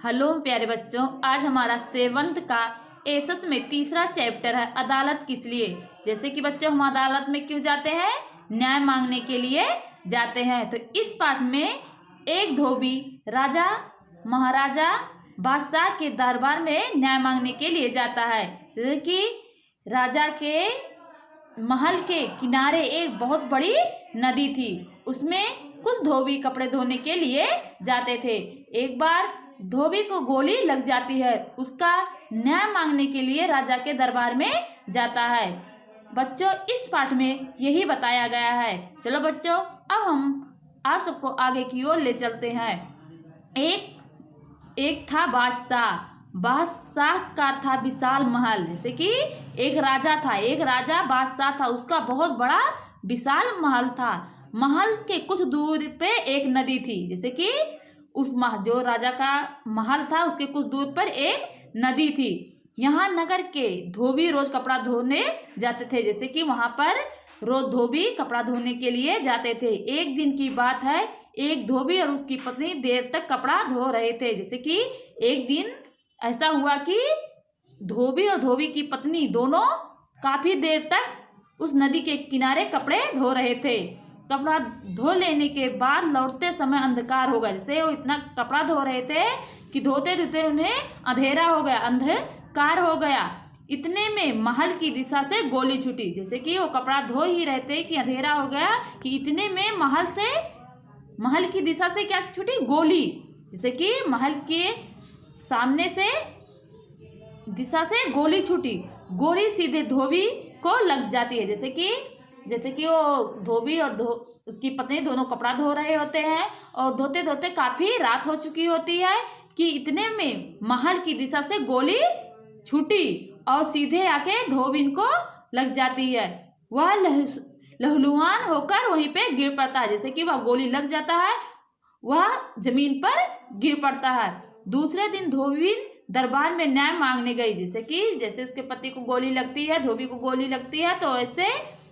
Hello प्यारे बच्चों, आज हमारा सेवंथ का एसएस में तीसरा चैप्टर है अदालत किस लिए। जैसे कि बच्चों हम अदालत में क्यों जाते हैं? न्याय मांगने के लिए जाते हैं। तो इस पाठ में एक धोबी राजा महाराजा बादशाह के दरबार में न्याय मांगने के लिए जाता है। जैसे कि राजा के महल के किनारे एक बहुत बड़ी नदी थी, उसमें कुछ धोबी कपड़े धोने के लिए जाते थे। एक बार धोबी को गोली लग जाती है, उसका न्याय मांगने के लिए राजा के दरबार में जाता है। बच्चों इस पाठ में यही बताया गया है। चलो बच्चों अब हम आप सबको आगे की ओर ले चलते हैं। एक था बादशाह का था विशाल महल। जैसे कि एक राजा था, एक राजा बादशाह था, उसका बहुत बड़ा विशाल महल था। महल के कुछ दूर पे एक नदी थी। जैसे कि जो राजा का महल था उसके कुछ दूर पर एक नदी थी। यहाँ नगर के धोबी रोज कपड़ा धोने जाते थे। जैसे कि वहां पर रोज धोबी कपड़ा धोने के लिए जाते थे। एक दिन की बात है, एक धोबी और उसकी पत्नी देर तक कपड़ा धो रहे थे। जैसे कि एक दिन ऐसा हुआ कि धोबी और धोबी की पत्नी दोनों काफी देर तक उस नदी के किनारे कपड़े धो रहे थे। कपड़ा धो लेने के बाद लौटते समय अंधकार हो गया। जैसे वो इतना कपड़ा धो रहे थे कि धोते धोते उन्हें अंधेरा हो गया, अंधकार हो गया। इतने में महल की दिशा से गोली छूटी। जैसे कि वो कपड़ा धो ही रहे थे कि अंधेरा हो गया कि इतने में महल की दिशा से क्या छूटी? गोली। जैसे कि महल के सामने से दिशा से गोली छूटी। गोली सीधे धोबी को लग जाती है। जैसे कि वो धोबी और उसकी पत्नी दोनों कपड़ा धो रहे होते हैं और धोते धोते काफी रात हो चुकी होती है कि इतने में महल की दिशा से गोली छूटी और सीधे आके धोबी को लग जाती है। वह लहलुहान होकर वहीं पे गिर पड़ता है। जैसे कि वह गोली लग जाता है, वह जमीन पर गिर पड़ता है। दूसरे दिन धोबी दरबार में न्याय मांगने गई। जैसे उसके पति को गोली लगती है, धोबी को गोली लगती है, तो ऐसे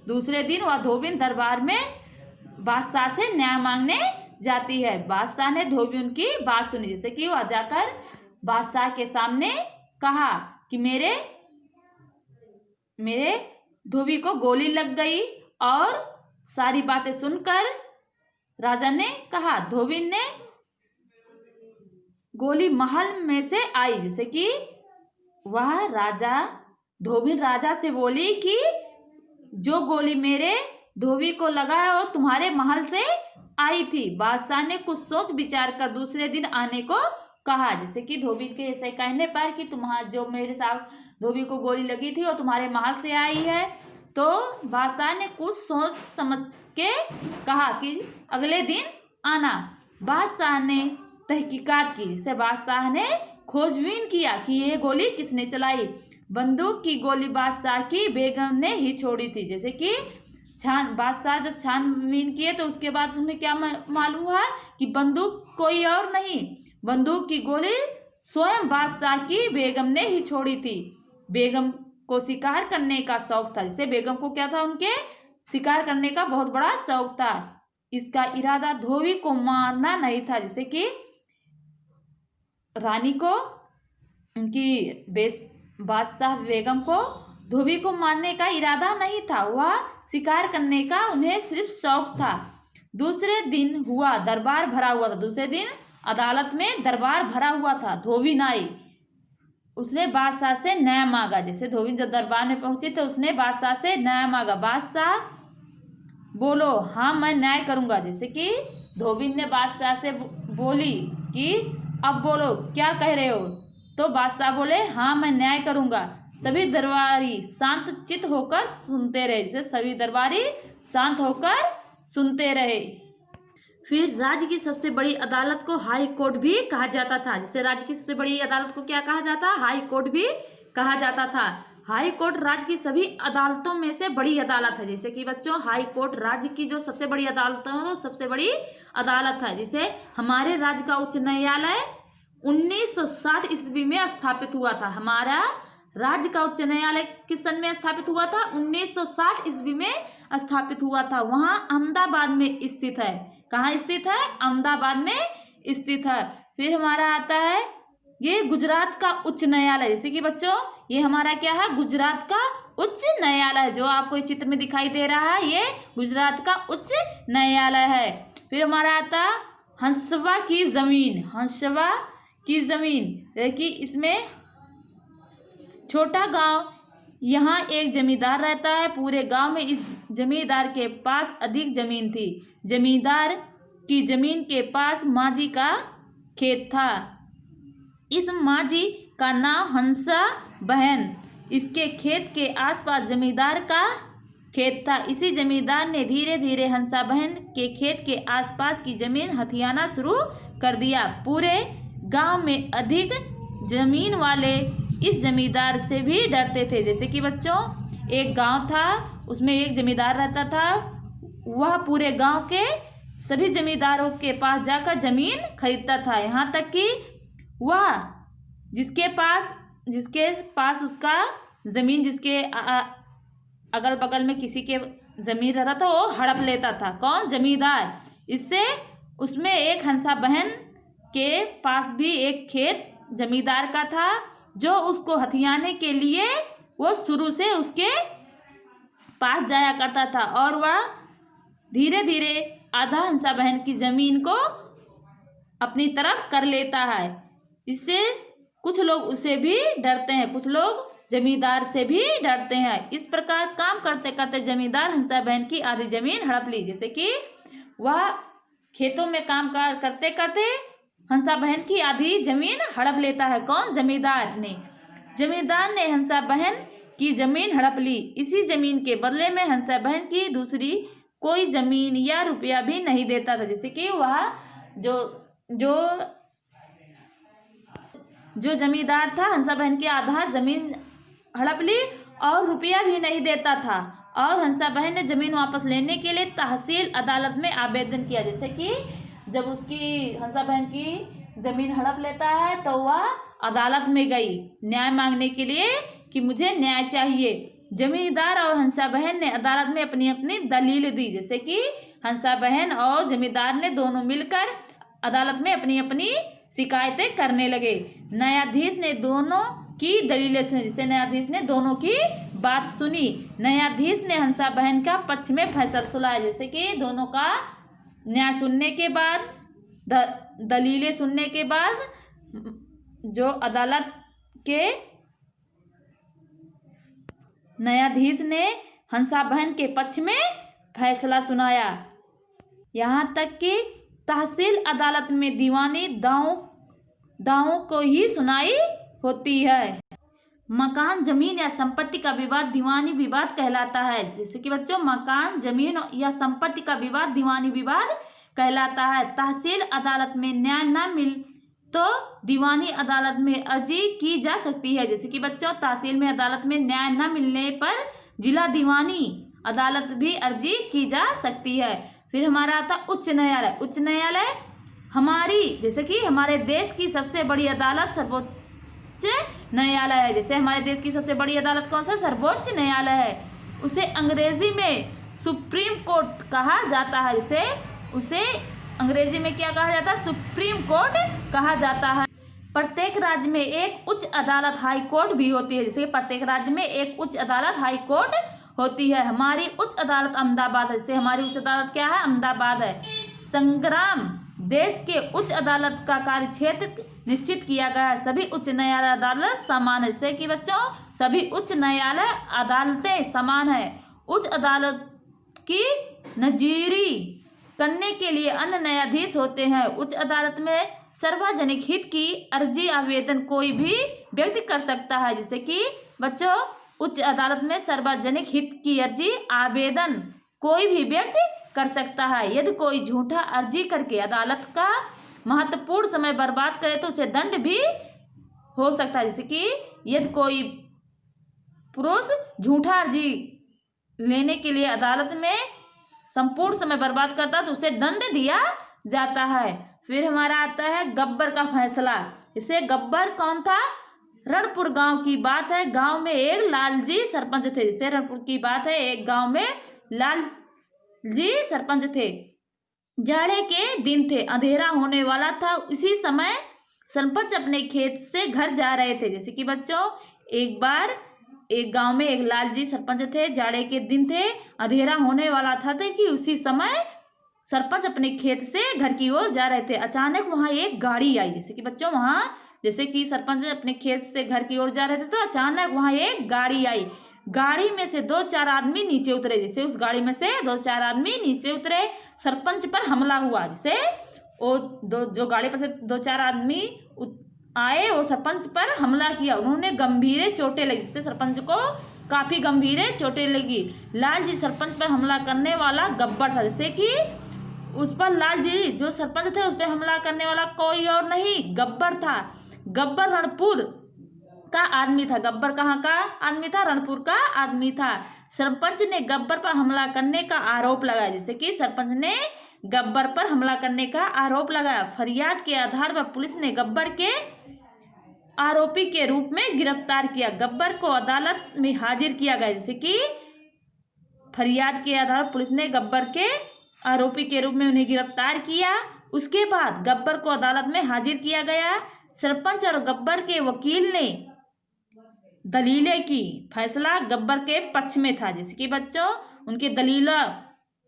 दूसरे दिन वह धोबी दरबार में बादशाह से न्याय मांगने जाती है। बादशाह ने धोबी उनकी बात सुनी। जैसे कि वह जाकर बादशाह के सामने कहा कि मेरे धोबी को गोली लग गई। और सारी बातें सुनकर राजा ने कहा, धोबी ने गोली महल में से आई। जैसे कि वह धोबी राजा से बोली कि जो गोली मेरे धोबी को लगा है वो तुम्हारे महल से आई थी। बादशाह ने कुछ सोच विचार कर दूसरे दिन आने को कहा। जैसे कि धोबी के ऐसे कहने पर कि जो मेरे साथ धोबी को गोली लगी थी वो तुम्हारे महल से आई है, तो बादशाह ने कुछ सोच समझ के कहा कि अगले दिन आना। बादशाह ने तहकीकात की। जिससे बादशाह ने खोजबीन किया कि ये गोली किसने चलाई। बंदूक की गोली बादशाह की बेगम ने ही छोड़ी थी। जैसे कि बादशाह जब छानबीन किए तो उसके बाद उन्हें क्या मालूम हुआ कि बंदूक कोई और नहीं, बंदूक की गोली स्वयं बादशाह की बेगम ने ही छोड़ी थी। बेगम को शिकार करने का शौक था। जैसे बेगम को क्या था, उनके शिकार करने का बहुत बड़ा शौक था। इसका इरादा धोबी को मारना नहीं था। जैसे कि रानी को उनकी बादशाह बेगम को धोबी को मारने का इरादा नहीं था, वह शिकार करने का उन्हें सिर्फ शौक था। दूसरे दिन हुआ, दरबार भरा हुआ था। दूसरे दिन अदालत में दरबार भरा हुआ था। धोबी न आई, उसने बादशाह से न्याय मांगा। जैसे धोबी जब दरबार में पहुंची तो उसने बादशाह से न्याय मांगा। बादशाह बोलो, हाँ मैं न्याय करूंगा। जैसे कि धोबी ने बादशाह से बोली कि अब बोलो क्या कह रहे हो, तो बादशाह बोले हाँ मैं न्याय करूंगा। सभी दरबारी शांत चित्त होकर सुनते रहे। जैसे सभी दरबारी शांत होकर सुनते रहे। फिर राज्य की सबसे बड़ी अदालत को हाई कोर्ट भी कहा जाता था। जैसे राज्य की सबसे बड़ी अदालत को क्या कहा जाता? हाई कोर्ट भी कहा जाता था। हाई कोर्ट राज्य की सभी अदालतों में से बड़ी अदालत है। जैसे कि बच्चों हाई कोर्ट राज्य की जो सबसे बड़ी अदालत है वो सबसे बड़ी अदालत है। जैसे हमारे राज्य का उच्च न्यायालय 1960 ईस्वी में स्थापित हुआ था। हमारा राज्य का उच्च न्यायालय किस सन में स्थापित हुआ था? 1960 ईस्वी में स्थापित हुआ था। वहां अहमदाबाद में स्थित है। कहाँ स्थित है? अहमदाबाद में स्थित है। फिर हमारा आता है ये गुजरात का उच्च न्यायालय, जैसे कि बच्चों ये हमारा क्या है, गुजरात का उच्च न्यायालय, जो आपको इस चित्र में दिखाई दे रहा है ये गुजरात का उच्च न्यायालय है। फिर हमारा आता हंसवा की जमीन, हंसवा की जमीन, कि इसमें छोटा गांव, यहाँ एक जमींदार रहता है, पूरे गांव में इस जमींदार के पास अधिक जमीन थी। जमींदार की जमीन के पास माझी का खेत था। इस माझी का नाम हंसा बहन, इसके खेत के आसपास जमींदार का खेत था। इसी जमींदार ने धीरे धीरे हंसा बहन के खेत के आसपास की जमीन हथियाना शुरू कर दिया। पूरे गांव में अधिक जमीन वाले इस जमींदार से भी डरते थे। जैसे कि बच्चों एक गांव था, उसमें एक जमींदार रहता था, वह पूरे गांव के सभी जमींदारों के पास जाकर जमीन खरीदता था। यहाँ तक कि वह जिसके पास उसका जमीन, जिसके अगल बगल में किसी के जमीन रहता था, वो हड़प लेता था। कौन? जमींदार। इससे उसमें एक हंसा बहन के पास भी एक खेत जमींदार का था, जो उसको हथियाने के लिए वो शुरू से उसके पास जाया करता था, और वह धीरे धीरे आधा हंसा बहन की जमीन को अपनी तरफ कर लेता है। इससे कुछ लोग उसे भी डरते हैं, कुछ लोग जमींदार से भी डरते हैं। इस प्रकार काम करते करते जमींदार हंसा बहन की आधी जमीन हड़प ली। जैसे कि वह खेतों में काम करते करते हंसा बहन की आधी जमीन हड़प लेता है। कौन? जमींदार ने। जमींदार ने हंसा बहन की जमीन हड़प ली। इसी जमीन के बदले में हंसा बहन की दूसरी कोई जमीन या रुपया भी नहीं देता था। जैसे कि वह जो जमींदार था, हंसा बहन की आधा जमीन हड़प ली और रुपया भी नहीं देता था, और हंसा बहन ने जमीन वापस लेने के लिए तहसील अदालत में आवेदन किया। जैसे कि जब उसकी हंसा बहन की जमीन हड़प लेता है तो वह अदालत में गई न्याय मांगने के लिए कि मुझे न्याय चाहिए। जमींदार और हंसा बहन ने अदालत में अपनी अपनी दलील दी। जैसे कि हंसा बहन और जमींदार ने दोनों मिलकर अदालत में अपनी अपनी शिकायतें करने लगे। न्यायाधीश ने दोनों की दलीलें सुनी, जिससे न्यायाधीश ने दोनों की बात सुनी। न्यायाधीश ने हंसा बहन का पक्ष में फैसला सुनाया। जैसे कि दोनों का न्याय सुनने के बाद, दलीलें सुनने के बाद, जो अदालत के न्यायाधीश ने हंसा बहन के पक्ष में फैसला सुनाया। यहाँ तक कि तहसील अदालत में दीवानी दावों को ही सुनाई होती है। मकान, जमीन या संपत्ति का विवाद दीवानी विवाद कहलाता है। जैसे कि बच्चों मकान, जमीन या संपत्ति का विवाद दीवानी विवाद कहलाता है। तहसील अदालत में न्याय न मिल तो दीवानी अदालत में अर्जी की जा सकती है। जैसे कि बच्चों तहसील में अदालत में न्याय न मिलने पर जिला दीवानी अदालत भी अर्जी की जा सकती है। फिर हमारा आता उच्च न्यायालय। उच्च न्यायालय जैसे कि हमारे देश की सबसे बड़ी अदालत सर्वोच्च न्यायालय है। जैसे हमारे देश की सबसे बड़ी अदालत कौन सा? सर्वोच्च न्यायालय है। उसे अंग्रेजी में सुप्रीम कोर्ट कहा जाता है। उसे अंग्रेजी में क्या कहा जाता है? सुप्रीम कोर्ट कहा जाता है। प्रत्येक राज्य में एक उच्च अदालत हाई कोर्ट भी होती है। जैसे प्रत्येक राज्य में एक उच्च अदालत हाई कोर्ट होती है। हमारी उच्च अदालत अहमदाबाद है। जैसे हमारी उच्च अदालत क्या है? अहमदाबाद है। संग्राम देश के उच्च अदालत का कार्य क्षेत्र निश्चित किया गया है। सभी उच्च न्यायालय अदालत समान है। जैसे कि बच्चों सभी उच्च न्यायालय अदालतें समान है। उच्च अदालत की नजीरी करने के लिए अन्य न्यायाधीश होते हैं। उच्च अदालत में सार्वजनिक हित की अर्जी आवेदन कोई भी व्यक्ति कर सकता है। जैसे कि बच्चों उच्च अदालत में सार्वजनिक हित की अर्जी आवेदन कोई भी व्यक्ति कर सकता है। यदि कोई झूठा अर्जी करके अदालत का महत्वपूर्ण समय बर्बाद करे तो उसे दंड भी हो सकता है। जैसे कि यदि कोई पुरुष झूठा अर्जी लेने के लिए अदालत में संपूर्ण समय बर्बाद करता है तो उसे दंड दिया जाता है। फिर हमारा आता है गब्बर का फैसला। इसे गब्बर कौन था? रणपुर गांव की बात है। गांव में एक लालजी सरपंच थे। जैसे रणपुर की बात है, एक गांव में लालजी सरपंच थे। जाड़े के दिन थे, अंधेरा होने वाला था। इसी समय सरपंच अपने खेत से घर जा रहे थे। जैसे कि बच्चों, एक बार एक गांव में एक लाल जी सरपंच थे। जाड़े के दिन थे, अंधेरा होने वाला था कि उसी समय सरपंच अपने खेत से घर की ओर जा रहे थे। अचानक वहां एक गाड़ी आई। जैसे कि बच्चों, वहां जैसे कि सरपंच अपने खेत से घर की ओर जा रहे थे तो अचानक वहां एक गाड़ी आई। गाड़ी में से 2-4 आदमी नीचे उतरे। जैसे उस गाड़ी में से 2-4 आदमी नीचे उतरे, सरपंच पर हमला हुआ। जैसे वो जो गाड़ी पर से 2-4 आदमी आए, वो सरपंच पर हमला किया। उन्होंने गंभीर चोटें लगी, जिससे सरपंच को काफी गंभीर चोटें लगी। लाल जी सरपंच पर हमला करने वाला गब्बर था। जैसे कि उस पर लाल जी जो सरपंच थे उस पर हमला करने वाला कोई और नहीं, गब्बर था। गब्बर रणपुर का आदमी था। गब्बर कहाँ का आदमी था? रणपुर का आदमी था। सरपंच ने गब्बर पर हमला करने का आरोप लगाया। जैसे कि सरपंच ने गब्बर पर हमला करने का आरोप लगाया। फरियाद के आधार पर पुलिस ने गब्बर के आरोपी के रूप में गिरफ्तार किया। गब्बर को अदालत में हाजिर किया गया। जैसे कि फरियाद के आधार पर पुलिस ने गब्बर के आरोपी के रूप में उन्हें गिरफ्तार किया। उसके बाद गब्बर को अदालत में हाजिर किया गया। सरपंच और गब्बर के वकील ने दलीलें की। फैसला गब्बर के पक्ष में था। जैसे कि बच्चों, उनके दलील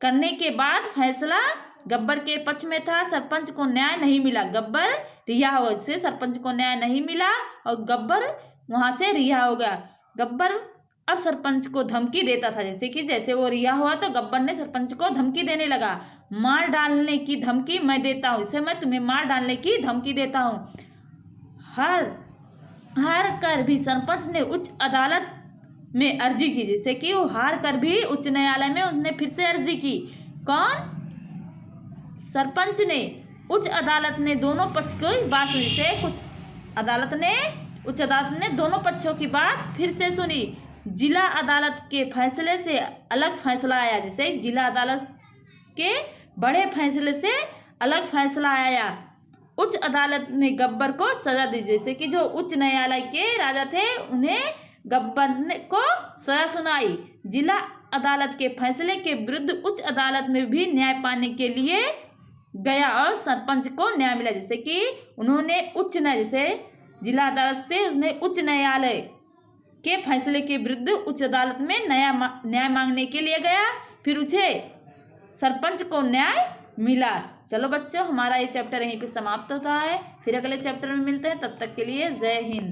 करने के बाद फैसला गब्बर के पक्ष में था। सरपंच को न्याय नहीं मिला, गब्बर रिहा हो गया। इससे सरपंच को न्याय नहीं मिला और गब्बर वहां से रिहा हो गया। गब्बर अब सरपंच को धमकी देता था। जैसे वो रिहा हुआ तो गब्बर ने सरपंच को धमकी देने लगा। मार डालने की धमकी मैं देता हूँ, इसे मैं तुम्हें मार डालने की धमकी देता हूँ। हार कर भी सरपंच ने उच्च अदालत में अर्जी की। जैसे कि वो हार कर भी उच्च न्यायालय में उसने फिर से अर्जी की। कौन? सरपंच ने। उच्च अदालत ने दोनों पक्ष की बात सुनी। उच्च अदालत ने दोनों पक्षों की बात फिर से सुनी। जिला अदालत के फैसले से अलग फैसला आया। जैसे जिला अदालत के बड़े फैसले से अलग फैसला आया। उच्च अदालत ने गब्बर को सजा दी। जैसे कि जो उच्च न्यायालय के राजा थे उन्हें गब्बर को सजा सुनाई। जिला अदालत के फैसले के विरुद्ध उच्च अदालत में भी न्याय पाने के लिए गया और सरपंच को न्याय मिला। जैसे कि उन्होंने जिला अदालत से उसने उच्च न्यायालय के फैसले के विरुद्ध उच्च अदालत में न्याय मांगने के लिए गया, फिर उसे सरपंच को न्याय मिला। चलो बच्चों, हमारा ये चैप्टर यहीं पे समाप्त होता है। फिर अगले चैप्टर में मिलते हैं। तब तक के लिए जय हिंद।